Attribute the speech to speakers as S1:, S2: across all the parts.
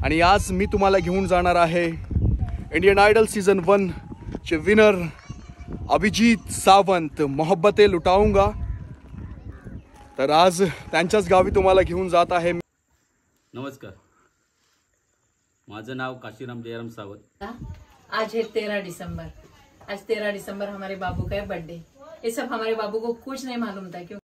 S1: आणि आज मी तुम्हाला घेऊन जाणार आहे इंडियन आयडल सीझन 1 चे विनर अभिजीत सावंत, मोहब्बते लुटाऊंगा। तर आज त्यांच्याच गावी तुम्हाला घेऊन जात आहे।
S2: नमस्कार, माझं नाव काशीराम जयराम सावंत।
S3: आज है 13 दिसंबर। आज 13 दिसंबर हमारे बाबू का बर्थडे। ये सब हमारे बाबू को कुछ नहीं मालूम था क्यों।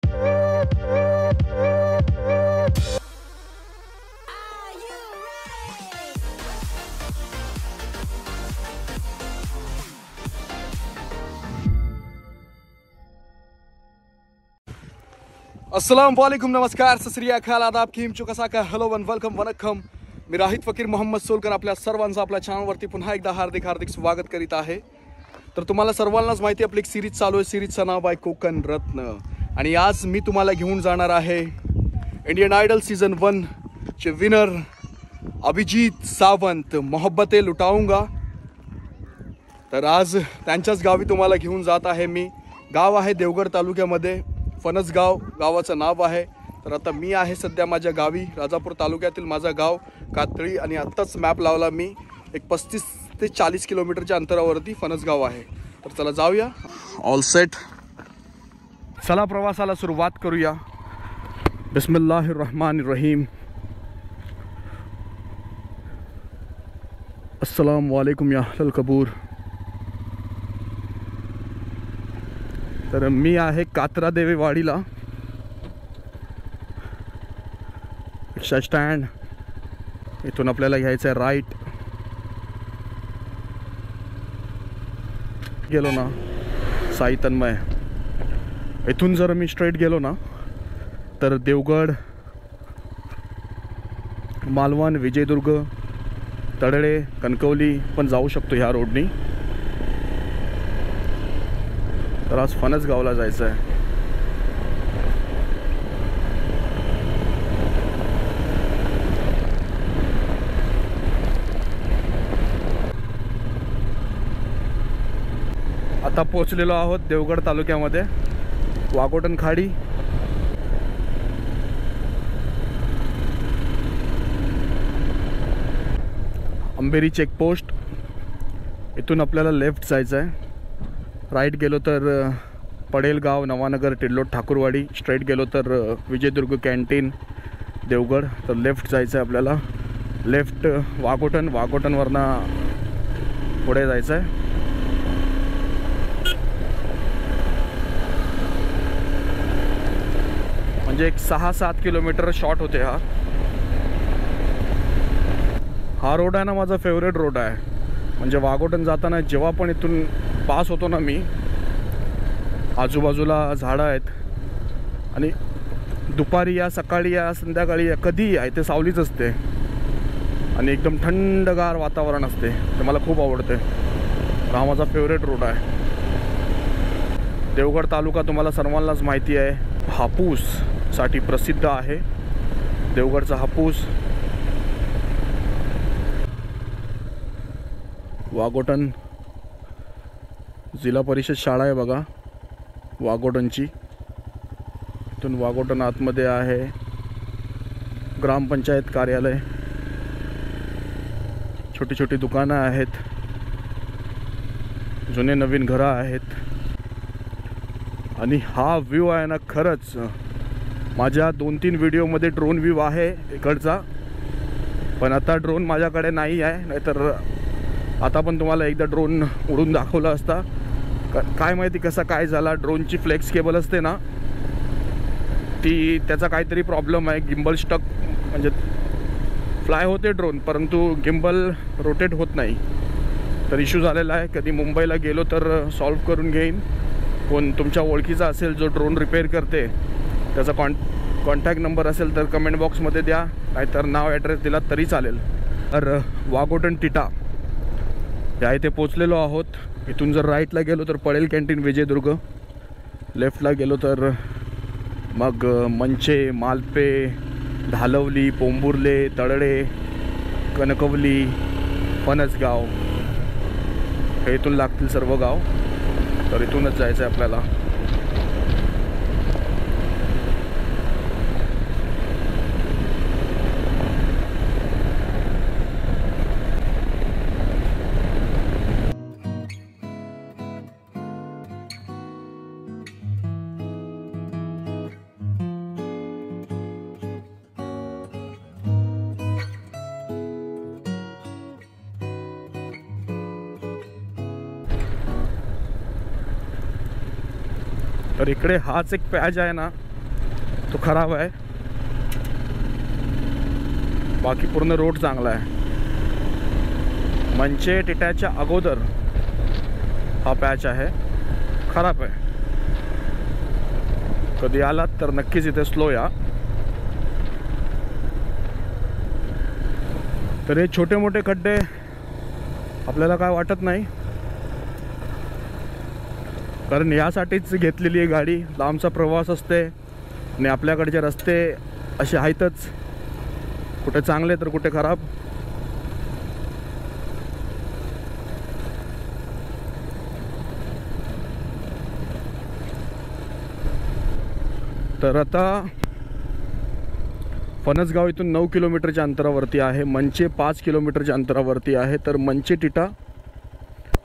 S1: अस्सलाम वालेकुम, नमस्कार, सत श्री अकाल, आदाब, कीम चुकसा का हेलो वन वेलकम वनक्कम। मी राहित फकीर मोहम्मद सोलकर आपल्या सर्वांचं आपल्या चॅनलवरती पुन्हा एकदा हार्दिक स्वागत करीत आहे। तर तुम्हाला सर्वांनाच माहिती आपली एक सिरीज चालू आहे, सिरीजचं नाव आहे कोकण रत्न। आणि आज मी तुम्हाला घेऊन जाणार आहे इंडियन आयडल सीझन 1 चे विनर अभिजीत सावंत, मोहब्बते लुटाऊंगा। तर आज त्यांच्याच गावी तुम्हाला घेऊन जात आहे मी। गाव आहे देवगड तालुक्यामध्ये, फणसगाव गावाचं नाव आहे। तर आता मी आहे सध्या माझ्या गावी, राजापूर तालुक्यातील माझं गाव कातळी। आणि आत्ताच मॅप लावला मी, एक 35 ते 40 किलोमीटरच्या अंतरावरती फणसगाव आहे। तर चला जाऊया, ऑल सेट, चला प्रवासाला सुरुवात करूया। बिस्मिल्लाहिर्रहमानिर्रहीम। अस्सलाम वालेकुम या अहलल कबूर। तर मी आहे कात्रा देवेवाडीला, रिक्षा स्टँड। इथून आपल्याला घ्यायचं आहे राईट। गेलो ना साई तन्मय, इथून जर मी स्ट्रेट गेलो ना तर देवगड, मालवण, विजयदुर्ग, तडळे, कणकवली पण जाऊ शकतो ह्या रोडनी। तर आज फणसगावला जायचं आहे। आता पोहोचलेलो आहोत देवगड तालुक्यामध्ये, वाघोटन खाडी। अंबेरी चेकपोस्ट, इथून आपल्याला लेफ्ट जायचं आहे। राईट गेलो तर पडेलगाव, नवानगर, टिल्लोट, ठाकूरवाडी। स्ट्रेट गेलो तर विजयदुर्ग कॅन्टीन, देवगड। तर लेफ्ट जायचं आहे आपल्याला, लेफ्ट वाघोटन, वाघोटनवरनं पुढे जायचं आहे। म्हणजे एक 6-7 किलोमीटर शॉर्ट होते हा रोड आहे ना, माझा फेवरेट रोड आहे। म्हणजे वाघोटन जाताना जेव्हा पण इथून पास होतो ना मी, आजूबाजूला झाडं आहेत आणि दुपारी या, सकाळी या, संध्याकाळी या, कधीही आहे ते सावलीच असते आणि एकदम थंडगार वातावरण असते। ते मला खूप आवडते। हा माझा फेवरेट रोड आहे। देवगड तालुका तुम्हाला सर्वांनाच माहिती आहे, हापूससाठी प्रसिद्ध आहे। देवगडचा हापूस। वाघोटन जिल्हा परिषद शाळा आहे बघा वाघोटनची। इथून वाघोटन आतमध्ये आहे ग्रामपंचायत कार्यालय, छोटी छोटी दुकानं आहेत, जुने नवीन घरं आहेत। आणि हा व्ह्यू आहे ना, खरंच माझ्या 2-3 व्हिडिओमध्ये ड्रोन व्ह्यू आहे इकडचा, पण आता ड्रोन माझ्याकडे नाही आहे, नाहीतर आता पण तुम्हाला एकदा ड्रोन उडून दाखवला असता। काय माहिती कसा काय झाला, ड्रोनची फ्लेक्स केबल असते ना ती, त्याचा काहीतरी प्रॉब्लेम आहे, गिम्बल स्टक, म्हणजे फ्लाय होते ड्रोन परंतु गिम्बल रोटेट होत नाही। तर इश्यू झालेला आहे। कधी मुंबईला गेलो तर सॉल्व करून घेईन। कोण तुमच्या ओळखीचा असेल जो ड्रोन रिपेअर करते, त्याचा कॉन्टॅक्ट नंबर असेल तर कमेंट बॉक्समध्ये द्या, नाहीतर नाव ॲड्रेस दिला तरी चालेल। तर वाघोटन टिटा या इथे पोचलेलो आहोत। इथून जर राईटला गेलो तर पडेल कॅन्टीन, विजयदुर्ग। लेफ्टला गेलो तर मग मंचे, मालपे, धालवली, पोंबुर्ले, तळळे, कणकवली, फणसगाव, हे इथून लागतील सर्व गाव। तर इथूनच जायचं आहे आपल्याला। तर इकडे हाच एक पॅच आहे ना, तो खराब आहे. बाकी पूर्ण रोड चांगला आहे. मंचे टिट्याच्या अगोदर हा पॅच आहे, खराब आहे. कधी आलात तर नक्कीच इथे स्लो या. तर हे छोटे मोठे खड्डे आपल्याला काय वाटत नाही, कारण यासाठीच घेतलेली आहे गाडी. लांबचा प्रवास असते आणि आपल्याकडचे रस्ते असे आहेतच, कुठे चांगले तर कुठे खराब. तर आता फणसगाव इथून 9 किलोमीटरच्या अंतरावरती आहे. मंचे 5 किलोमीटरच्या अंतरावरती आहे. तर मंचे टिटा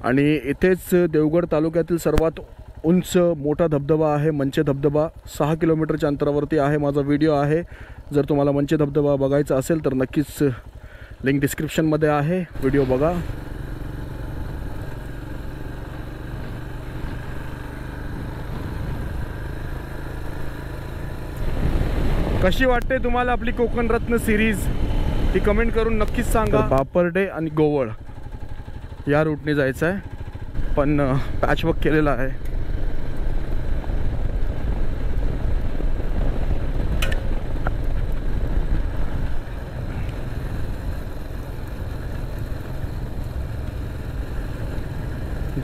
S1: आणि इथेच देवगड तालुक्यातील सर्वात उंच मोठा धबधबा आहे मंचे धबधबा. 6 किलोमीटरच्या अंतरावरती आहे. माझा व्हिडिओ आहे, जर तुम्हाला मंचे धबधबा बघायचा असेल तर नक्कीच लिंक डिस्क्रिप्शनमध्ये आहे, व्हिडिओ बघा. कशी वाटते तुम्हाला आपली कोकण रत्न सिरीज, ती कमेंट करून नक्कीच सांगा. बापर्डे आणि गोवळ या रूटने जायचं आहे, पण पॅचवर्क केलेला आहे.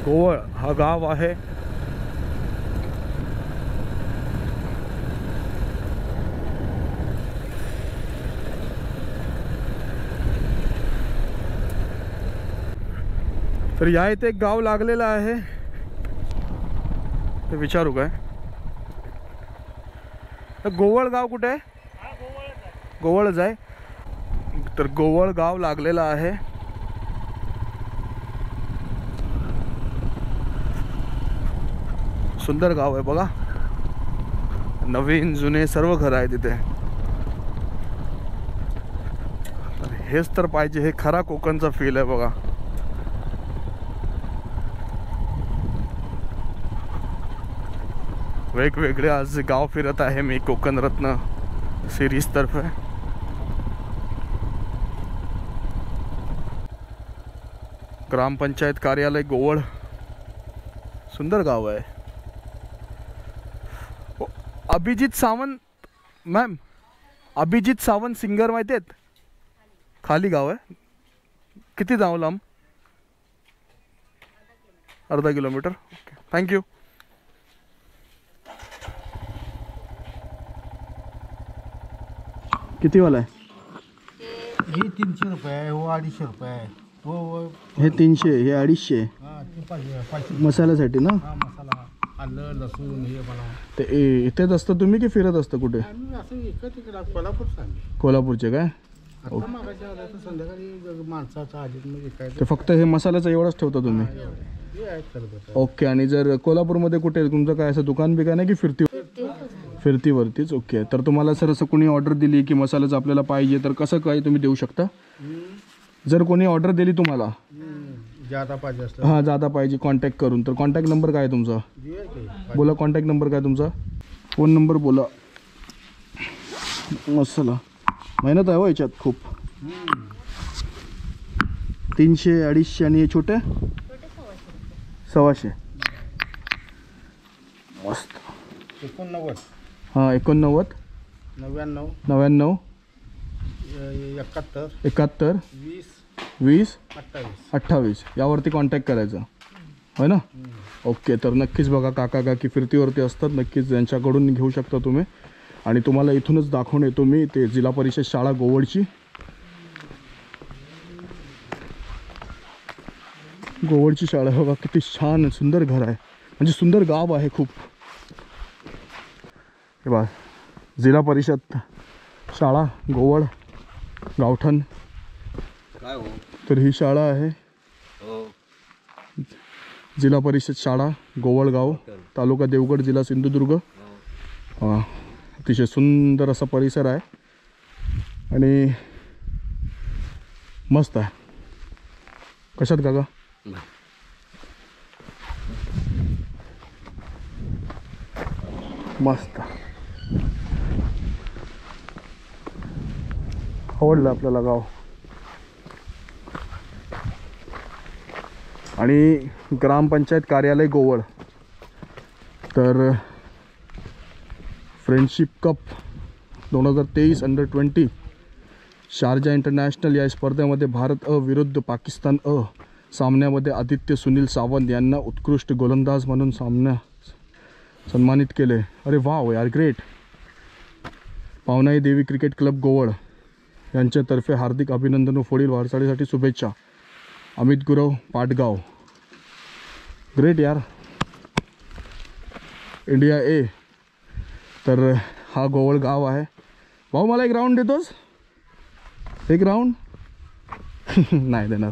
S1: गोवळ हा गाव आहे. तर या इथे एक गाव लागलेलं आहे, ते विचारू काय. तर गोवळ गाव कुठे आहे? गोवळच आहे. तर गोवळ गाव लागलेलं आहे. सुंदर गाव आहे बघा, नवीन जुने सर्व घर आहे तिथे. हेच तर पाहिजे, हे खरा कोकणचा फील आहे बघा. वेगवेगळे आज गाव फिरत आहे मी कोकण रत्न सिरीज तर्फे. ग्रामपंचायत कार्यालय गोवळ, सुंदर गाव आहे. अभिजित सावंत मॅम, अभिजित सावंत सिंगर माहिती आहेत? खाली गाव आहे. किती जाऊ लांब? अर्धा किलोमीटर. Okay, thank you. किती वाला आहे?
S4: हे 300 रुपये आहे, हो 250 रुपये आहे, हो
S1: हे 300, हे 250.
S4: हां ते 500
S1: मसाल्यासाठी ना?
S4: हा मसाला, आलं लसूण हे मला.
S1: ते इथेच असतं तुम्ही की फिरत असतं कुठे?
S4: आम्ही असं इकडं तिकडं कोल्हापूर सांगे.
S1: कोल्हापूरचे काय?
S4: आता मागायच्या आल्या तर संध्याकाळी माणसाचा आधीत म्हणजे काय
S1: ते फक्त हे मसाल्याचं एवढंच ठेवता तुम्ही?
S4: हे आहेत करत.
S1: ओके. आणि जर कोल्हापूरमध्ये कुठे तुमचं काय असं दुकान बिकान आहे की फिरतीवरतीच? ओके. तर तुम्हाला सर असं कोणी ऑर्डर दिली की मसाल्याचं आपल्याला पाहिजे तर कसं काय तुम्ही देऊ शकता? जर कोणी ऑर्डर दिली तुम्हाला
S4: ज्यादा पाहिजे असलं,
S1: हां जादा पाहिजे कॉन्टॅक्ट करून, तर कॉन्टॅक्ट नंबर काय आहे तुमचा? बोला, कॉन्टॅक्ट नंबर काय तुमचा? फोन नंबर बोला. मसाला मेहनत आहे हो याच्यात खूप. 300, 250 आणि हे छोटे 125. मस्त.
S4: 89,
S1: हां 89,
S4: 99,
S1: 99,
S4: 71,
S1: 71,
S4: 20,
S1: 20,
S4: 28.
S1: 28 यावरती कॉन्टॅक्ट करायचा, होय ना? ओके. तर नक्कीच बघा, काका काकी फिरतीवरती असतात, नक्कीच यांच्याकडून घेऊ शकता तुम्ही. आणि तुम्हाला इथूनच दाखवून येतो मी ते जिल्हा परिषद शाळा गोवळची. गोवळची शाळा बघा, किती छान सुंदर घर आहे, म्हणजे सुंदर गाव आहे खूप. हे बघा, जिल्हा परिषद शाळा गोवळ गावठण. तर ही शाळा आहे, जिल्हा परिषद शाळा गोवळगाव, तालुका देवगड, जिल्हा सिंधुदुर्ग. अतिशय सुंदर असा परिसर आहे आणि मस्त आहे. कशात काका? मस्त आवडलं आपल्याला गाव. आणि ग्रामपंचायत कार्यालय गोवळ. तर फ्रेंडशिप कप 2023 अंडर-20 शारजा इंटरनॅशनल या स्पर्धेमध्ये भारत अ विरुद्ध पाकिस्तान अ सामन्यामध्ये आदित्य सुनील सावंत यांना उत्कृष्ट गोलंदाज म्हणून सन्मानित केले. अरे वाव यार, ग्रेट. पावनाई देवी क्रिकेट क्लब गोवळ यांच्यातर्फे हार्दिक अभिनंदन व पुढील वाटचालीसाठी शुभेच्छा. अमित गुरव, पाटगाव. ग्रेट यार. इंडिया ए. तर हा गोवळ गाव आहे. भाऊ मला एक राऊंड देतोस? एक राऊंड नाही देणार.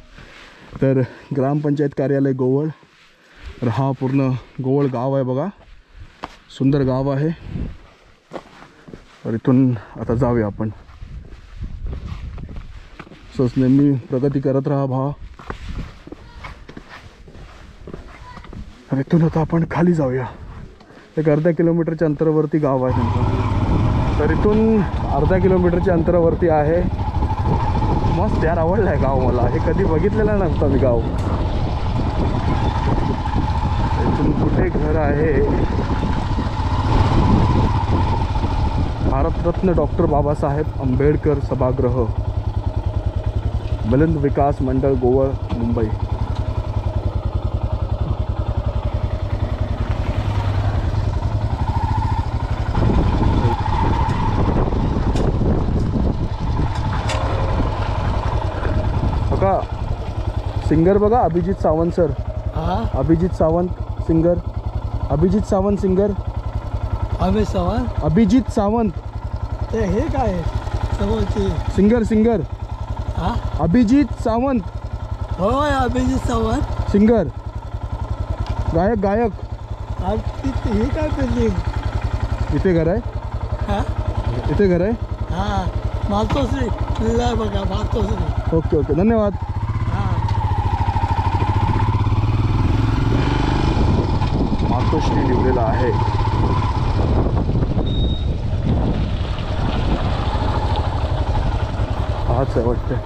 S1: तर ग्रामपंचायत कार्यालय गोवळ. तर हा पूर्ण गोवळ गाव आहे बघा. सुंदर गाव आहे. तर इथून आता जाऊया आपण. असंच नेहमी प्रगती करत राहा भावा. तर इथून आता आपण खाली जाऊया. एक अर्ध्या किलोमीटरच्या अंतरावरती गाव आहे त्यांचं. तर इथून अर्ध्या किलोमीटरच्या अंतरावरती आहे. मस्त यार, आवडलं आहे गाव मला. हे कधी बघितलेलं नसतं मी गाव. इथून कुठे घर आहे? भारतरत्न डॉक्टर बाबासाहेब आंबेडकर सभागृह, बुलंद विकास मंडळ गोवळ, मुंबई. बघा सिंगर बघा, Abhijit Sawant sir. Abhijit Sawant singer. Abhijit Sawant singer. Abhijit Sawant.
S4: ते हे काय
S1: सिंगर सिंगर. अभिजित सावंत.
S4: होय, अभिजित सावंत
S1: सिंगर, गायक गायक.
S4: हे काय बिल्डिंग?
S1: इथे घर आहे. इथे घर आहे.
S4: मातोश्री बघा, मातोश्री.
S1: ओके ओके, धन्यवाद. मातोश्री लिहिलेला आहे. हाच आहे वाटतं.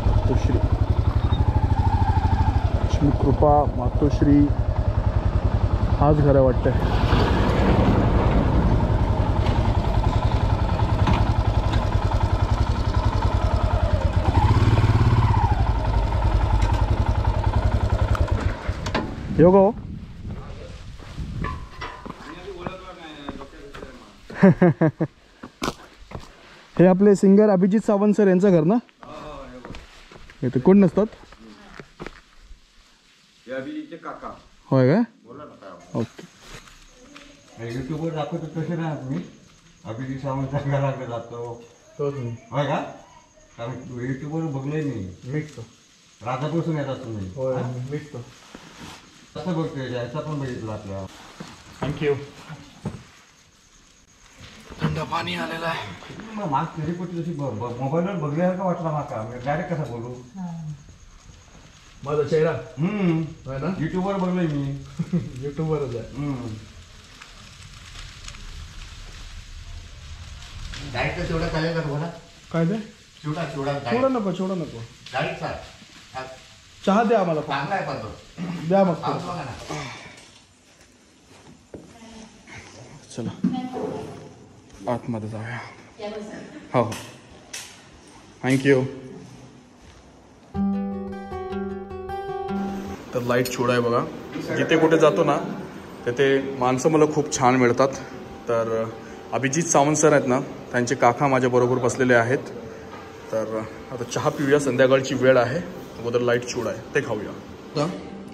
S1: मातोश्री, लक्ष्मी कृपा मातोश्री, हाच घर आहे वाटतं. योगो हे आपले सिंगर अभिजित सावंत सर यांचं घर ना? इथे कोण नसतात? होय काय? ओके.
S5: युट्यूबवर दाखवतो तसे ना तुम्ही. अभिजित सावंतच्या घराकडे जातो होय का? कारण युट्यूबवर बघलोय मी.
S1: मिक्स
S5: राधापासून येतात तुम्ही.
S1: होय, मिक्स
S5: कसं बघतोय? याचा पण बघितलं आपल्या.
S1: थँक्यू. थंड पाणी आलेलं आहे.
S5: मग माग तरी पण तशी मोबाईलवर बघल्यासारखं वाटला माका. मी डायरेक्ट कसा बोलू?
S1: माझा चेहरा होय ना?
S5: युट्यूबवर बघलोय मी.
S1: युट्यूबवरच आहे.
S6: डायरेक्ट चिवडा चालेल का तुम्हाला?
S1: काय ते?
S6: चिवडा चिवडा
S1: चिवडा नको, चिवडा नको.
S6: डायरेक्ट
S1: चहा द्या आम्हाला.
S6: चांगला आहे पण तो.
S1: द्या मग.
S6: पाहतो बघा ना.
S1: चला आतमध्ये जाऊया. हो हो, थँक्यू. तर लाईट चिवडा आहे बघा. जिथे कुठे जातो ना तिथे माणसं मला खूप छान मिळतात. तर अभिजित सावंत सर आहेत ना, त्यांचे काका माझ्याबरोबर बसलेले आहेत. तर आता चहा पिऊया. संध्याकाळची वेळ आहे. अगोदर लाईट चिवडा आहे ते खाऊया.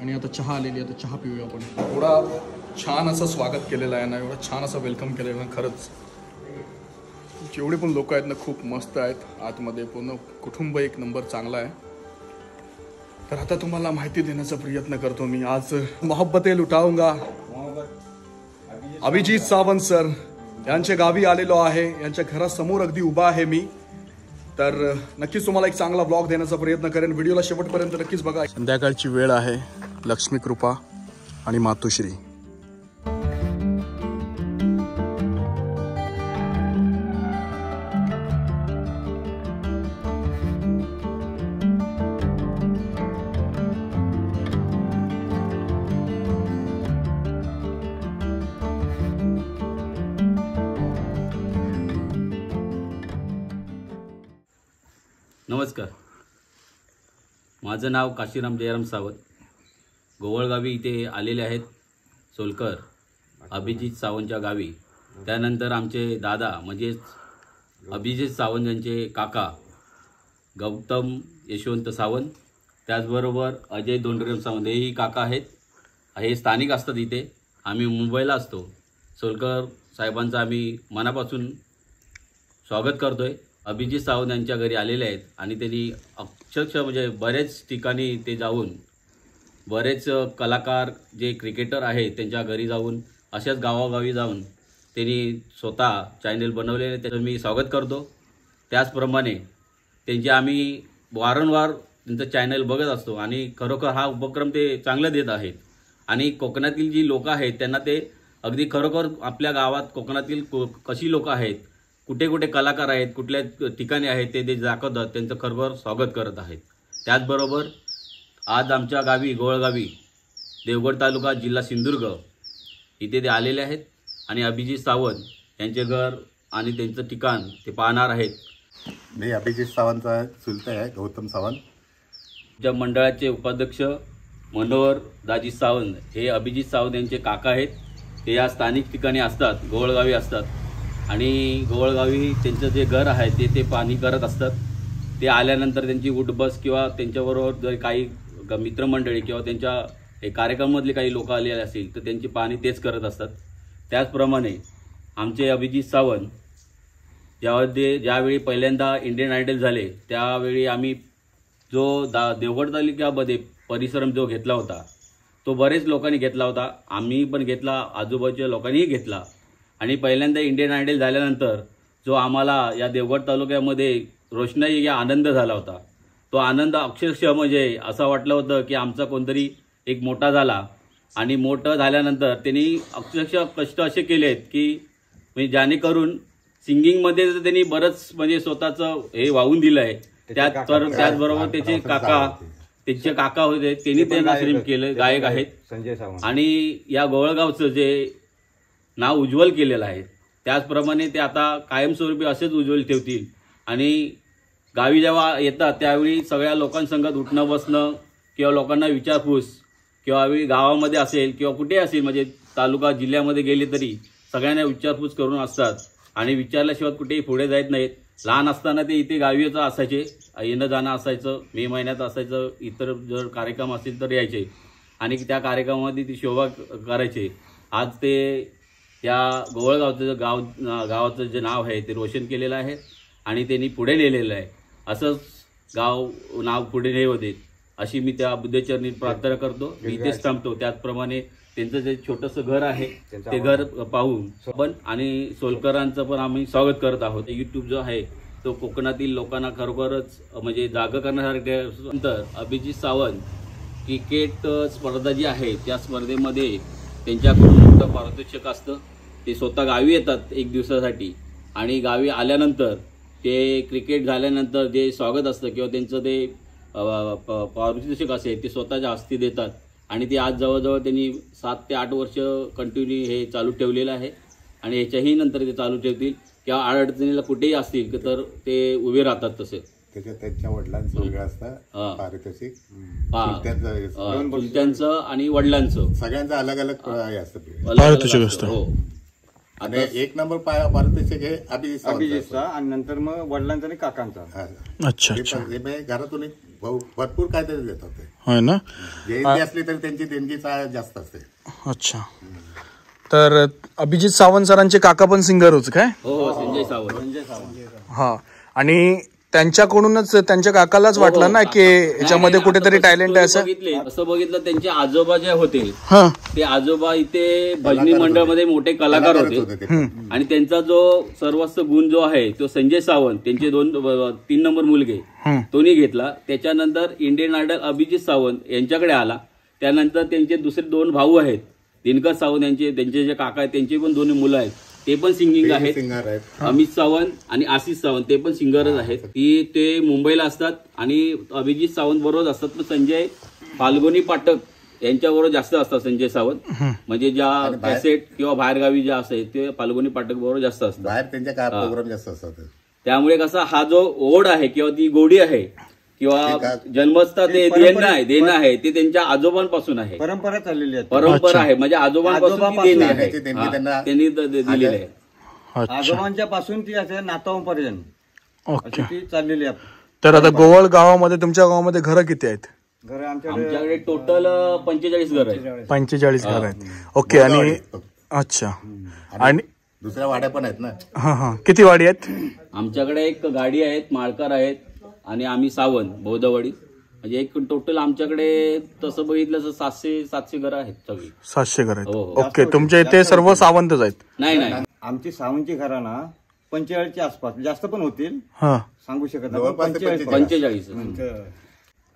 S1: आणि आता चहा आलेली आहे, आता चहा पिऊया आपण. एवढा छान असं स्वागत केलेलं आहे ना, एवढा छान असं वेलकम केलेलं आहे ना. खरंच जेवढे पण लोक आहेत ना खूप मस्त आहेत. आतमध्ये पूर्ण कुटुंब एक नंबर चांगला आहे. तर आता तुम्हाला माहिती देण्याचा प्रयत्न करतो मी. आज मोहब्बते लुटाऊंगा अभिजित सावंत सर यांच्या गावी आलेलो आहे. यांच्या घरासमोर अगदी उभा आहे मी. तर नक्कीच तुम्हाला एक चांगला ब्लॉग देण्याचा प्रयत्न करेन. व्हिडिओला शेवटपर्यंत नक्कीच बघा. संध्याकाळची वेळ आहे. लक्ष्मी कृपा आणि मातोश्री.
S2: नमस्कार. माझं नाव काशीराम जयराम सावंत. गोवळगावी इथे आलेले आहेत सोलकर अभिजित सावंतच्या गावी. त्यानंतर आमचे दादा म्हणजेच अभिजित सावंत यांचे काका गौतम यशवंत सावंत, त्याचबरोबर अजय दोंडराम सावंत हेही काका आहेत. हे स्थानिक असतात इथे. आम्ही मुंबईला असतो. सोलकर साहेबांचं आम्ही मनापासून स्वागत करतोय. अभिजित सावंत यांच्या घरी आलेले आहेत आणि त्यांनी अक्षरशः म्हणजे बरेच ठिकाणी ते जाऊन बरेच कलाकार जे क्रिकेटर आहेत त्यांच्या घरी जाऊन अशाच गावागावी जाऊन त्यांनी स्वतः चॅनल बनवलेले, त्याचं मी स्वागत करतो. त्याचप्रमाणे त्यांचे आम्ही वारंवार त्यांचं चॅनल बघत असतो आणि खरोखर हा उपक्रम ते चांगलं देत आहेत. आणि कोकणातील जी लोकं आहेत त्यांना ते अगदी खरोखर आपल्या गावात कोकणातील कशी लोकं आहेत, कुठे कुठे कलाकार आहेत, कुठल्या ठिकाणी आहेत ते दाखवतात. त्यांचं खरोखर स्वागत करत आहेत. त्याचबरोबर आज आमच्या गावी गोवळगावी देवगड तालुका जिल्हा सिंधुदुर्ग इथे ते आलेले आहेत आणि अभिजित सावंत यांचे घर आणि त्यांचं ठिकाण ते पाहणार आहेत.
S6: मी अभिजित सावंतचा चुलता आहे, गौतम सावंत.
S2: ज्या मंडळाचे उपाध्यक्ष मनोहर दाजी सावंत हे अभिजित सावंत यांचे काका आहेत. ते या स्थानिक ठिकाणी असतात, गोवळगावी असतात आणि गोवळगावी त्यांचं जे घर आहे ते पाहणी करत असतात. ते आल्यानंतर त्यांची उठबस किंवा त्यांच्याबरोबर जर काही मित्रमंडळी किंवा त्यांच्या कार्यक्रमामधले काही लोक आलेले असतील तर त्यांची पाहणी तेच करत असतात. त्याचप्रमाणे आमचे अभिजित सावंत ज्यावेळी पहिल्यांदा इंडियन आयडल झाले त्यावेळी आम्ही जो देवगड तालुक्यामध्ये परिश्रम जो घेतला होता तो बरेच लोकांनी घेतला होता. आम्ही पण घेतला, आजूबाजूच्या लोकांनीही घेतला. आणि पहिल्यांदा इंडियन आयडल झाल्यानंतर जो आम्हाला या देवगड तालुक्यामध्ये रोषणाई या आनंद झाला होता, तो आनंद अक्षरशः म्हणजे असं वाटलं होतं की आमचा कोणतरी एक मोठा झाला. आणि मोठं झाल्यानंतर त्यांनी अक्षरशः कष्ट असे केलेत की म्हणजे जेणेकरून सिंगिंगमध्ये त्यांनी बरंच म्हणजे स्वतःचं हे वाहून दिलं आहे. त्याचबरोबर त्यांचे काका होते त्यांनी त्यांना श्रीम केलं, गायक आहेत
S5: संजय सावंत.
S2: आणि या गोवळगावचं जे नाव उज्ज्वल केलेलं आहे त्याचप्रमाणे ते आता कायमस्वरूपी असेच उज्ज्वल ठेवतील. आणि गावी जेव्हा येतात त्यावेळी सगळ्या लोकांसंगत उठणं बसणं किंवा लोकांना विचारपूस किंवा गावामध्ये असेल किंवा कुठे असेल म्हणजे तालुका जिल्ह्यामध्ये गेले तरी सगळ्यांना विचारपूस करून असतात आणि विचारल्याशिवाय कुठेही पुढे जात नाहीत. लहान असताना ते इथे गावीच असायचे, येणं जाणं असायचं, मे महिन्यात असायचं, इतर जर कार्यक्रम असतील तर यायचे आणि त्या कार्यक्रमामध्ये ती शोभा करायचे. आज ते या गोवळगावचं गावाचं जे नाव आहे ते रोशन केलेलं आहे आणि त्यांनी पुढे नेलेलं आहे. असंच गाव नाव पुढे नेऊ देत अशी मी त्या बुद्धेचरणी प्रार्थना करतो. मी इथेच थांबतो. त्याचप्रमाणे त्यांचं जे छोटंसं घर आहे ते घर पाहून पण आणि सोलकरांचं पण आम्ही स्वागत करत आहोत. यूट्यूब जो आहे तो कोकणातील लोकांना खरोखरच म्हणजे जागा करण्यासारखे. नंतर अभिजित सावंत क्रिकेट स्पर्धा जी आहे त्या स्पर्धेमध्ये त्यांच्याकडून मोठं पारितोषिक असतं. ते स्वतः गावी येतात एक दिवसासाठी आणि गावी आल्यानंतर ते क्रिकेट झाल्यानंतर जे स्वागत असतं किंवा त्यांचं ते पारितोषिक असेल ते स्वतःच्या हस्ती देतात. आणि ते आज जवळजवळ त्यांनी 7 ते 8 वर्ष कंटिन्यू हे चालू ठेवलेलं आहे आणि ह्याच्याही नंतर ते चालू ठेवतील किंवा अडचणीला कुठेही असतील तर ते उभे राहतात. तसे
S6: त्याच्यात त्यांच्या वडिलांचं वेगळं असतं पारितोषिक,
S2: चुलत्यांचं आणि वडिलांचं
S6: सगळ्यांचं अलग अलग हे असतं.
S1: पारितोषिक असतं.
S2: हो.
S6: आणि 1 नंबर पारितोषिक हे
S5: अभिजितचा आणि नंतर मग वडिलांचा आणि काकांचा.
S1: अच्छा.
S6: घरातून एक भरपूर काहीतरी देतात ते.
S1: होय ना.
S6: जयंती असली तरी त्यांची देणगी जास्त असते.
S1: अच्छा. तर अभिजित सावंत सरांचे काका पण सिंगर होते काय?
S2: हो, संजय सावंत.
S1: हा. आणि त्यांच्याकडूनच त्यांच्या काकालाच वाटलं ना की याच्यामध्ये कुठेतरी टॅलेंट आहे
S2: असं बघितलं. त्यांचे आजोबा जे होते ते आजोबा इथे भजनी मंडळमध्ये मोठे कलाकार होते आणि त्यांचा जो सर्वस्व गुण जो आहे तो संजय सावंत त्यांचे 3 नंबर मुलगे तोनी घेतला. त्याच्यानंतर इंडियन आयडल अभिजित सावंत यांच्याकडे आला. त्यानंतर त्यांचे दुसरे 2 भाऊ आहेत दिनकर सावंत त्यांचे जे काका आहेत त्यांचे पण 2 मुलं आहेत ते पण सिंगिंग आहेत. अमित सावंत आणि आशिष सावंत ते पण सिंगरच आहेत. ते मुंबईला असतात आणि अभिजित सावंत बरोबर असतात. पण संजय फाल्गुनी पाठक यांच्याबरोबर जास्त असतात संजय सावंत. म्हणजे ज्या कॅसेट किंवा बाहेरगावी ज्या असतात ते फाल्गुनी पाठक बरोबर जास्त असतात.
S6: बाहेर त्यांच्या काय प्रोग्राम जास्त असतात.
S2: त्यामुळे कसा हा जो ओढ आहे किंवा ती गोडी आहे किंवा जन्मस्था ते देणं आहे ते त्यांच्या आजोबांपासून आहे,
S5: परंपरा चाललेली आहे.
S2: परंपरा आहे म्हणजे आजोबांपासून ती देणं आहे, त्यांनी दिलेली आहे.
S5: आजोबांच्या पासून ती असं नातावांपर्यंत
S1: ओके.
S5: ती चाललेली आहे.
S1: तर आता गोवळ गावामध्ये, तुमच्या गावामध्ये घरं किती आहेत?
S5: घर आमच्याकडे
S2: आमच्याकडे टोटल 45 घर आहेत.
S1: 45 घर आहेत. ओके. आणि अच्छा. आणि
S6: दुसऱ्या वाड्या पण आहेत ना.
S1: हा किती वाडी आहेत?
S2: आमच्याकडे एक गाडी आहेत, माळकर आहेत आणि आम्ही सावंत बौद्धवाडी, म्हणजे एक टोटल आमच्याकडे तसं बघितलं तर 700 घरं आहेत सगळी.
S1: 700 घर आहेत.
S2: हो.
S1: ओके. तुमच्या इथे सर्व सावंतच आहेत?
S2: नाही
S5: आमची सावंतची घरांना 45च्या आसपास, जास्त पण होतील,
S1: हा.
S5: सांगू शकत नाही.
S6: जवळपास
S2: 45.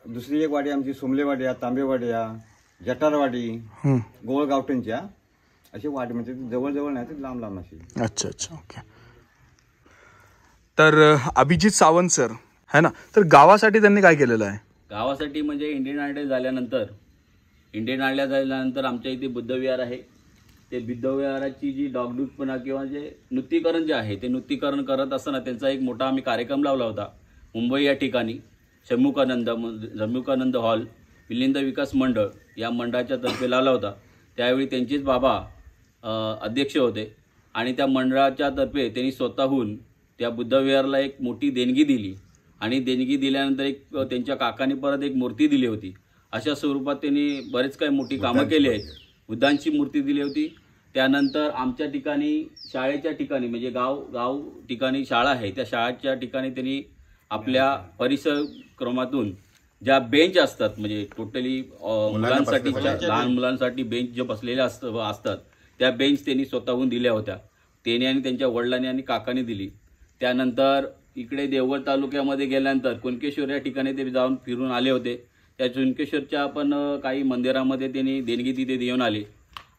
S5: दुसरी एक वाडी आमची सोमलेवाडी आहे, तांबेवाडी आहे, जटारवाडी,
S1: हम्म.
S5: गोवळ गावठणच्या, अशी वाडी म्हणजे जवळ नाही तर लांब लांब अशी.
S1: अच्छा. ओके. तर अभिजित सावंत सर है ना, तर गावासाठी त्यांनी काय केलेलं आहे?
S2: गावासाठी म्हणजे इंडियन आयडल झाल्यानंतर आमच्या इथे बुद्धविहार आहे. ते बुद्धविहाराची जी डॉगडूगपणा किंवा जे नृत्तीकरण जे आहे ते नृत्तीकरण करत असताना त्यांचा एक मोठा आम्ही कार्यक्रम लावला होता मुंबई या ठिकाणी. षण्मुखानंद हॉल मिलिंद विकास मंडळ या मंडळाच्या तर्फे लावला होता. त्यावेळी त्यांचेच बाबा अध्यक्ष होते आणि त्या मंडळाच्या तर्फे त्यांनी स्वतःहून त्या बुद्धविहारला एक मोठी देणगी दिली आणि देणगी दिल्यानंतर एक त्यांच्या काकाने परत एक मूर्ती दिली होती. अशा स्वरूपात त्यांनी बरेच काही मोठी कामं केली आहेत. बुद्धांची मूर्ती दिली होती. त्यानंतर आमच्या ठिकाणी शाळेच्या ठिकाणी म्हणजे गाव ठिकाणी शाळा आहे, त्या शाळेच्या ठिकाणी त्यांनी आपल्या परिसर क्रमातून ज्या बेंच असतात म्हणजे टोटली मुलांसाठी, लहान मुलांसाठी बेंच जे बसलेले असतात त्या बेंच त्यांनी स्वतःहून दिल्या होत्या. त्यांनी आणि त्यांच्या वडिलांनी आणि काकाने दिली. त्यानंतर इकडे देवगड तालुक्यामध्ये गेल्यानंतर कुणकेश्वर या ठिकाणी ते जाऊन फिरून आले होते. त्या कुणकेश्वरच्या पण काही मंदिरामध्ये त्यांनी देणगी तिथे देऊन आले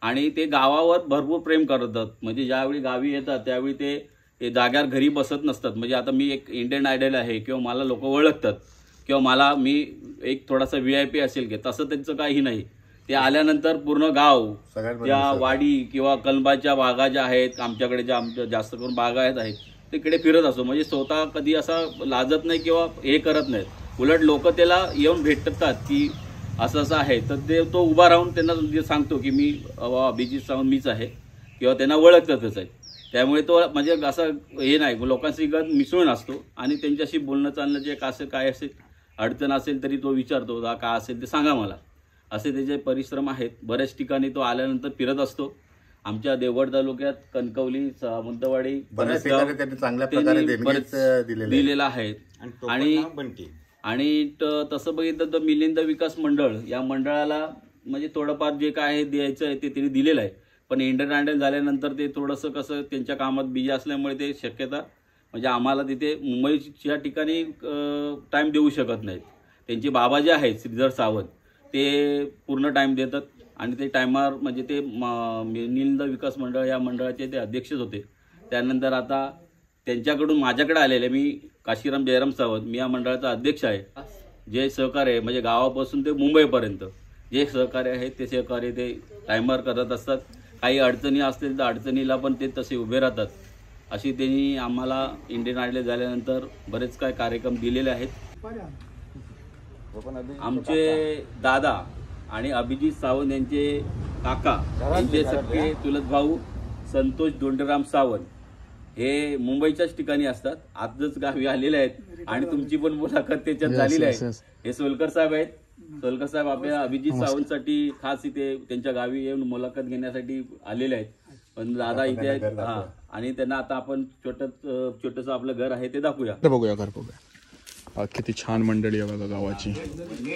S2: आणि ते गावावर भरपूर प्रेम करतात. म्हणजे ज्यावेळी गावी येतात त्यावेळी ते जाग्यावर घरी बसत नसतात. म्हणजे आता मी एक इंडियन आयडल आहे किंवा मला लोक ओळखतात किंवा मी एक थोडासा VIP असेल की तसं त्यांचं काही नाही. ते आल्यानंतर पूर्ण गाव त्या वाडी किंवा कलबाच्या बागा ज्या आहेत आमच्याकडे, ज्या आमच्या जास्त करून बागा आहेत तिकडे फिरत असतो. म्हणजे स्वतः कधी असा लाजत नाही किंवा हे करत नाहीत. उलट लोक त्याला येऊन भेटतात की असं आहे तर तो उभा राहून त्यांना सांगतो की मी अभिजित सावंत मीच आहे किंवा त्यांना ओळखतातच आहे. त्यामुळे तो म्हणजे असं हे नाही, लोकांशी मिसळून असतो आणि त्यांच्याशी बोलणं चालणं जे काय असेल अडचण असेल तरी तो विचारतो काय असेल ते सांगा मला, असे त्याचे परिश्रम आहेत. बऱ्याच ठिकाणी तो आल्यानंतर फिरत असतो. आमच्या देवगड तालुक्यात कणकवली, सावंतवाडी दिलेला आहे. आणि तसं बघितलं तर मिलिंद विकास मंडळ या मंडळाला म्हणजे थोडंफार जे काय आहे द्यायचं आहे ते त्यांनी दिलेलं आहे. पण इंडियन आयडल झाल्यानंतर ते थोडंसं कसं त्यांच्या कामात बिझी असल्यामुळे ते शक्यता म्हणजे आम्हाला तिथे मुंबईच्या ठिकाणी टाईम देऊ शकत नाहीत. त्यांचे बाबा जे आहेत श्रीधर सावंत ते पूर्ण टाईम देतात आणि ते टायमावर म्हणजे ते मिलिंद विकास मंडळ या मंडळाचे ते अध्यक्षच होते. त्यानंतर आता त्यांच्याकडून माझ्याकडे आलेले मी काशीराम जयराम सावंत, मी या मंडळाचा अध्यक्ष आहे. जे सहकार्य आहे म्हणजे गावापासून ते मुंबईपर्यंत जे सहकार्य आहे ते सहकार्य ते टायमावर करत असतात. काही अडचणी असतील तर अडचणीला पण ते तसे उभे राहतात. अशी त्यांनी आम्हाला इंडियन आयडल झाल्यानंतर बरेच काय कार्यक्रम दिलेले आहेत. आमचे दादा आणि अभिजित सावंत यांचे काका यांचे सख्खे चुलत भाऊ संतोष दोंडराम सावंत हे मुंबईच्याच ठिकाणी असतात. आजच गावी आलेले आहेत आणि तुमची पण मुलाखत त्याच्यात झालेली आहे. हे सोलकर साहेब आहेत. सोलकर साहेब आपल्या अभिजित सावंतसाठी खास इथे त्यांच्या गावी येऊन मुलाखत घेण्यासाठी आलेले आहेत. पण दादा इथे आहेत आणि त्यांना आता आपण छोटंसं आपलं घर आहे ते दाखवूया.
S1: बघूया घर बघूया. किती छान मंडळी आहे बघा गावाची.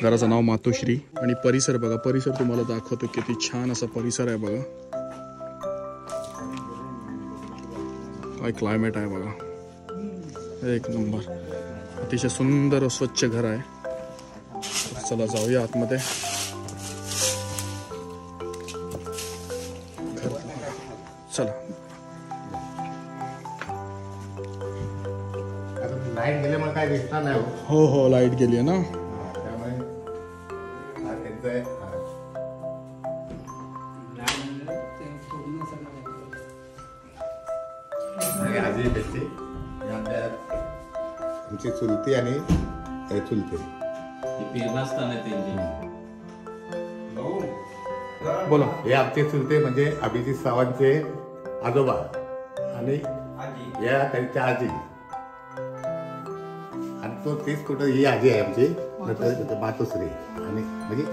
S1: घराचं नाव मातोश्री आणि परिसर बघा. परिसर तुम्हाला दाखवतो किती छान असा परिसर आहे बघा. काय क्लायमेट आहे बघा, एक नंबर. अतिशय सुंदर स्वच्छ घर आहे. चला जाऊया आतमध्ये. चला.
S6: लाईट गेल्यामुळे काय दिसणार नाही.
S1: हो लाईट गेली आहे ना.
S6: आजी भेटते आमचे चुलते आणि चुलते.
S2: प्रेरणास्थान आहे त्यांचे.
S1: बोला.
S6: हे आमचे चुलते म्हणजे अभिजित सावंतचे आजोबा आणि या त्यांच्या आजी. आणि तो तीच कुठं ही आजी आहे आमची मातोश्री आणि म्हणजे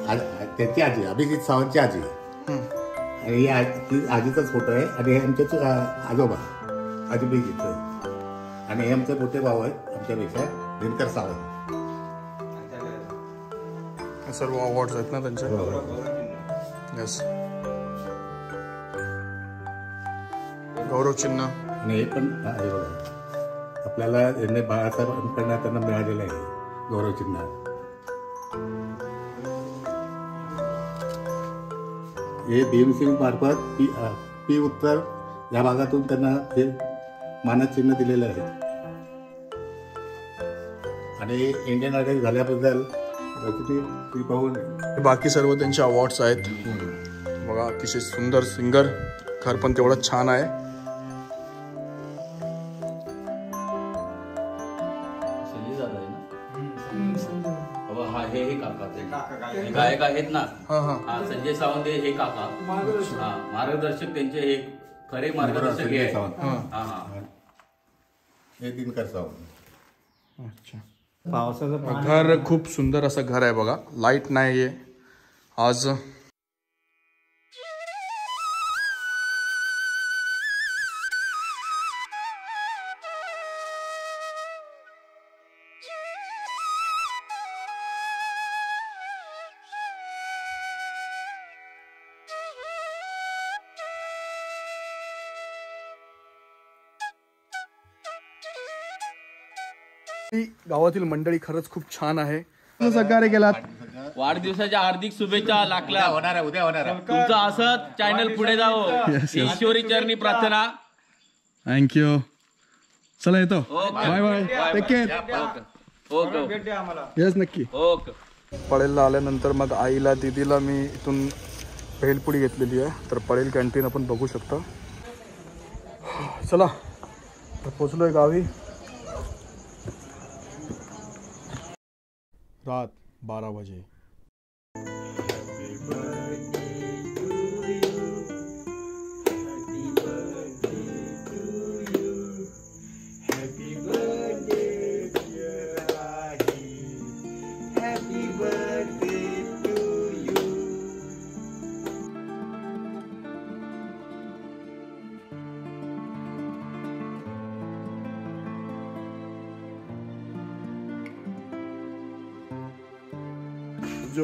S6: त्यांची आजी अभिजित सावंतची आजी. आणि ही ती आजीचाच फोटो आहे. आणि हे आमचे आजोबा अभिजित आणि हे आमचे मोठे भाऊ आहेत आमच्यापेक्षा दिनकर सावंत.
S1: सर्व अवॉर्ड्स आहेत ना त्यांचे. येस. गौरव चिन्ह.
S6: आणि हे पण हे बघा आपल्याला यांनी बाळासाहेबांकडनं त्यांना मिळालेलं आहे गौरव चिन्ह. हे भीमसिंग मार्फत पी उत्तर या भागातून त्यांना हे मानद चिन्ह दिलेलं आहे. आणि इंडियन आयडल झाल्याबद्दल ती पाहून
S1: बाकी सर्व त्यांचे अवॉर्ड्स आहेत. बघा अतिशय सुंदर सिंगर. घर पण तेवढं छान आहे.
S2: हे काका गायक आहेत ना. संजय सावंत हे काका. मार्गदर्शक त्यांचे हे खरे मार्गदर्शक
S6: संजय
S2: आहे.
S6: सावंत. हे दिनकर सावंत.
S1: अच्छा. घर खूप सुंदर असं घर आहे बघा. लाईट नाही आहे आज. गावातील मंडळी खरंच खूप छान आहे. सहकार्य केलात.
S2: वाढदिवसाच्या हार्दिक शुभेच्छा. लागल्या
S6: उद्या होणार आहे.
S2: तुमचं असंच चॅनल पुढे जावं ईश्वरी चरणी प्रार्थना.
S1: थँक्यू. चला येतो. Bye bye. Take care.
S2: Okay.
S1: Yes नक्की.
S2: ओके.
S1: पळेलला आल्यानंतर मग आईला दीदीला मी इथून भेलपुडी घेतलेली आहे. तर पळेल कॅन्टीन आपण बघू शकता. चला तर पोचलोय गावी. रात 12 बजे. जो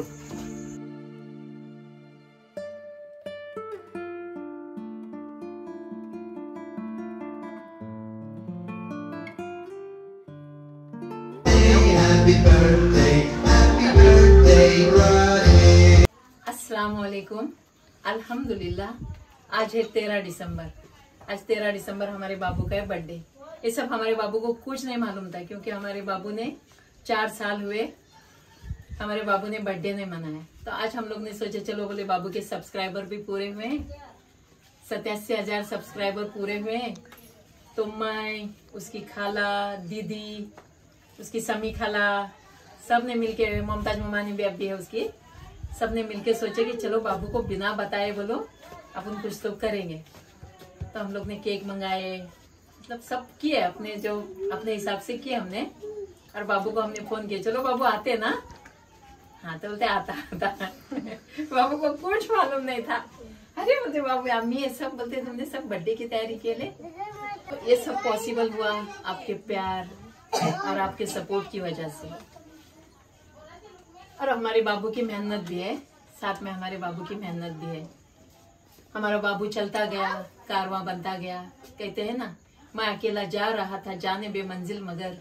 S3: अस्सलाम वालेकुम. अल्हम्दुलिल्लाह. आज है 13 दिसंबर. आज 13 दिसंबर हमारे बाबू का है बर्थडे. ये सब हमारे बाबू को कुछ नहीं मालूम था क्योंकि हमारे बाबू ने 4 साल हुए हमारे बाबू ने बर्थडे नहीं मनाया. तो आज हम लोग ने सोचा चलो बोले बाबू के सब्सक्राइबर भी पूरे हुए हैं. 87,000 सब्सक्राइबर पूरे हुए हैं. तो मैं, उसकी खाला, दीदी, उसकी समी खाला, सब ने मिलके, मुमताज ममानी भी अब भी है उसकी, सब ने मिलके सोचे कि चलो बाबू को बिना बताए बोलो अपन कुछ तो करेंगे. तो हम लोग ने केक मंगाए, मतलब सब किए अपने जो अपने हिसाब से किए हमने. और बाबू को हमने फोन किया चलो बाबू आते ना. हाँ तो बोलते आता. बाबू को कुछ मालूम नहीं था. अरे बोलते बाबू अम्मी ये सब बोलते तुमने सब बर्थडे की तैयारी के लिए. तो ये सब पॉसिबल हुआ आपके प्यार और आपके सपोर्ट की वजह से. और हमारे बाबू की मेहनत भी है, साथ में हमारे बाबू की मेहनत भी है. हमारा बाबू चलता गया, कारवां बनता गया. कहते हैं ना, मैं अकेला जा रहा था जाने बेमंजिल मगर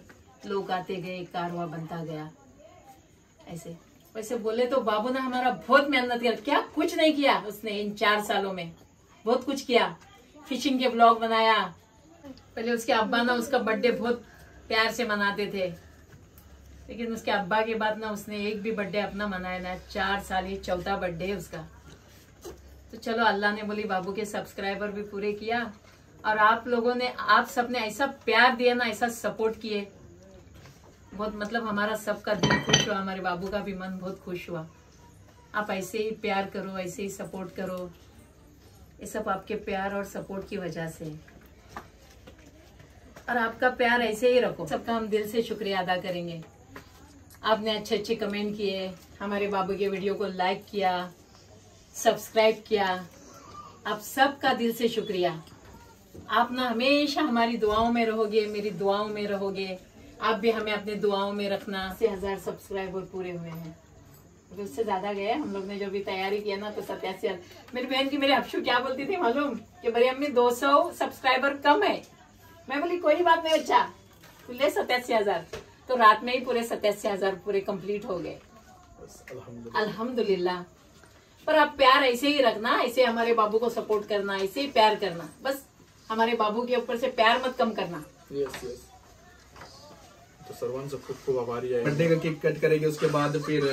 S3: लोग आते गए कारवां बनता गया. ऐसे वैसे बोले तो बाबू ने हमारा बहुत मेहनत किया. क्या कुछ नहीं किया उसने इन 4 सालों में, बहुत कुछ किया. फिशिंग के ब्लॉग बनाया. पहले उसके अब्बा ना उसका बर्थडे बहुत प्यार से मनाते थे, लेकिन उसके अब्बा के बाद ना उसने एक भी बर्थडे अपना मनाया ना. 4 साल, ये 4था बर्थडे है उसका. तो चलो अल्लाह ने बोली बाबू के सब्सक्राइबर भी पूरे किया. और आप लोगों ने, आप सबने ऐसा प्यार दिया ना, ऐसा सपोर्ट किए. बहुत मतलब हमारा सबका दिल खुश हुआ, हमारे बाबू का भी मन बहुत खुश हुआ। आप ऐसे ही प्यार करो, ऐसे ही सपोर्ट करो, ये सब आपके प्यार और सपोर्ट की वजह से, और आपका प्यार ऐसे ही रखो। सबका हम दिल से शुक्रिया अदा करेंगे। आपने अच्छे अच्छे कमेंट किए, हमारे बाबू के वीडियो को लाइक किया, सब्सक्राइब किया, आप सबका दिल से शुक्रिया। आप ना हमेशा हमारी दुआओं में रहोगे, मेरी दुआओं में रहोगे। आप भी हमें अपने दुआओं में रखना। 1000 सब्सक्राइबर पूरे हुए हैं, उससे ज्यादा गए। हम लोग ने जो भी तैयारी किया ना तो 87। मेरी बहन की मेरे अक्षु क्या बोलती थी मालूम, कि बड़ी अम्मी 200 सब्सक्राइबर कम है। मैं बोली कोई बात नहीं बच्चा, तू ले 87,000। तो रात में ही पूरे 87,000 पूरे कंप्लीट हो गए, अल्हम्दुलिल्लाह। पर आप प्यार ऐसे ही रखना, ऐसे हमारे बाबू को सपोर्ट करना, ऐसे ही प्यार करना। बस हमारे बाबू के ऊपर से प्यार मत कम करना।
S1: यस। तो सर्वांचं खूप खूप आभारी आहे। बर्थडे का केक कट करेंगे, उसके बाद फिर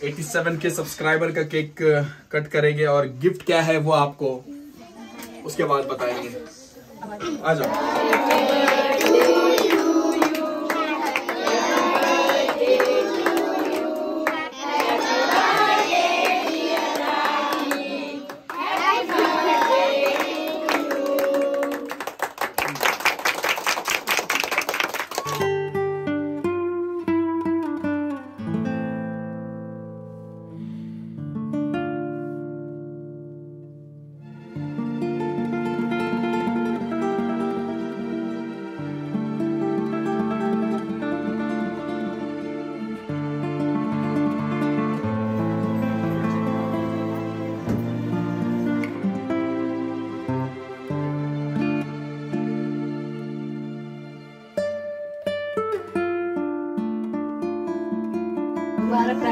S1: 87 के सब्सक्राइबर का केक कट करेंगे, और गिफ्ट क्या है वो आपको उसके बाद बताएंगे। आ जाओ।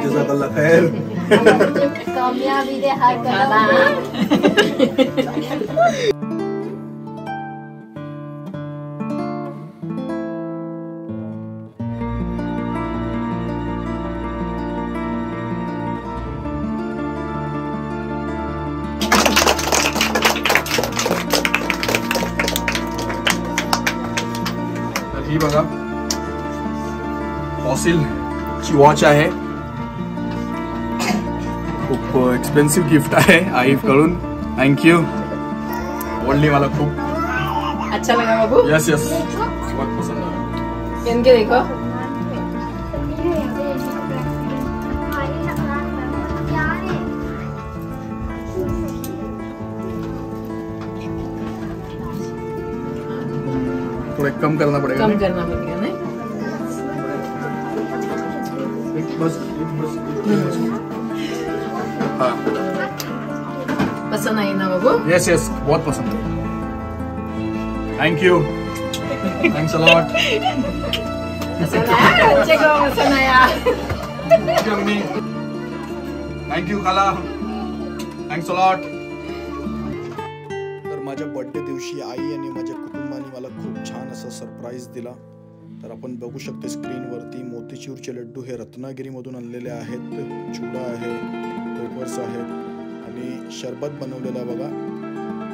S1: जज़ाकल्लाह खैर।
S7: कामयाबी दे हर
S1: ही बघा, फॉसिल ची वॉच आहे, खूप एक्सपेन्सिव्ह गिफ्ट आहे आईकडून। थँक्यू, आवडली मला खूप।
S3: अच्छा लगा बाबू?
S1: यस बहुत पसंद आया।
S3: इनके देखो,
S1: थोड़ा कम करना पड़ेगा।
S3: कम करना पड़ेगा नहीं?
S1: बस हाँ।
S3: पसंद आई ना बाबू?
S1: यस बहुत पसंद है। Thank you, thanks a lot.
S3: पसंद आया बच्चे को, पसंद आया।
S1: थँक यू खाला, थँक्स अ लॉट। तर माझ्या बर्थडे दिवशी आई आणि माझ्या कुटुंबाने मला खूप छान असा सरप्राईज दिला। तर आपण बघू शकतो स्क्रीनवरती मोतीचूरचे लड्डू हे रत्नागिरीमधून आणलेले आहेत, चुडा आहे, वेफर्स आहेत आणि शरबत बनवलेलं आहे बघा।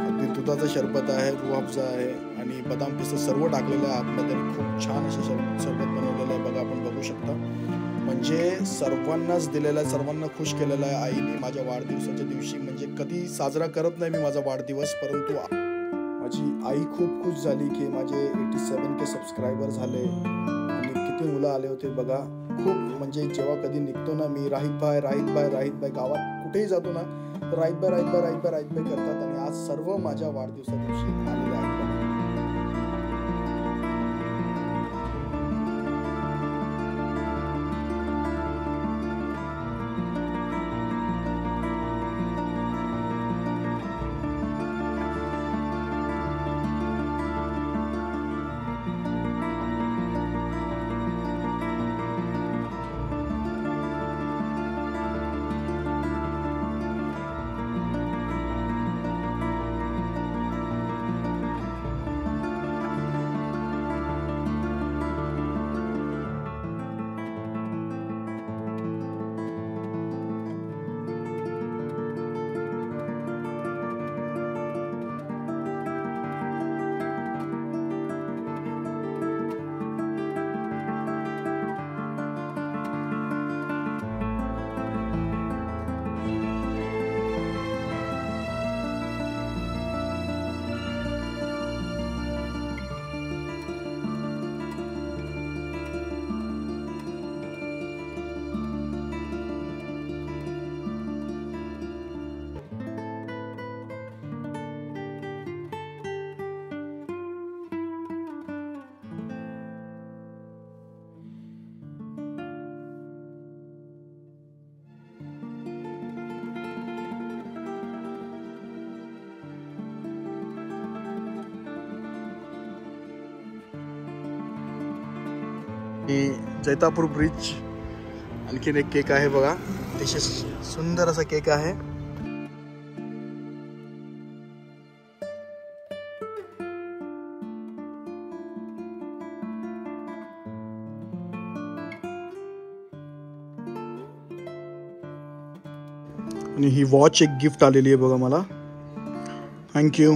S1: अगदी दुधाचं शरबत आहे, रूह-अफजा आहे आणि बदाम पिस्ता सर्व टाकलेलं आहे आतमध्ये आणि खूप छान असं शरबत बनवलेलं आहे बघा, आपण बघू शकता। म्हणजे सर्वांनाच दिलेलं आहे, सर्वांना खुश केलेलं आहे आईने माझ्या वाढदिवसाच्या दिवशी। म्हणजे कधी साजरा करत नाही मी माझा वाढदिवस, परंतु माझी आई खूप खुश झाली की माझे 87 के सबस्क्रायबर झाले आणि किती मुलं आले होते बघा। खूप म्हणजे जेव्हा कधी निघतो ना मी, राहित भाई गावात कुठेही जातो ना तर राहित भाई करतात आणि आज सर्व माझ्या वाढदिवसा दिवशी आलेले आहेत। आणि जैतापूर ब्रिज आणखीन एक केक आहे बघा, अतिशय सुंदर असा केक आहे. आणि ही वॉच एक गिफ्ट आलेली आहे बघा मला. थँक्यू.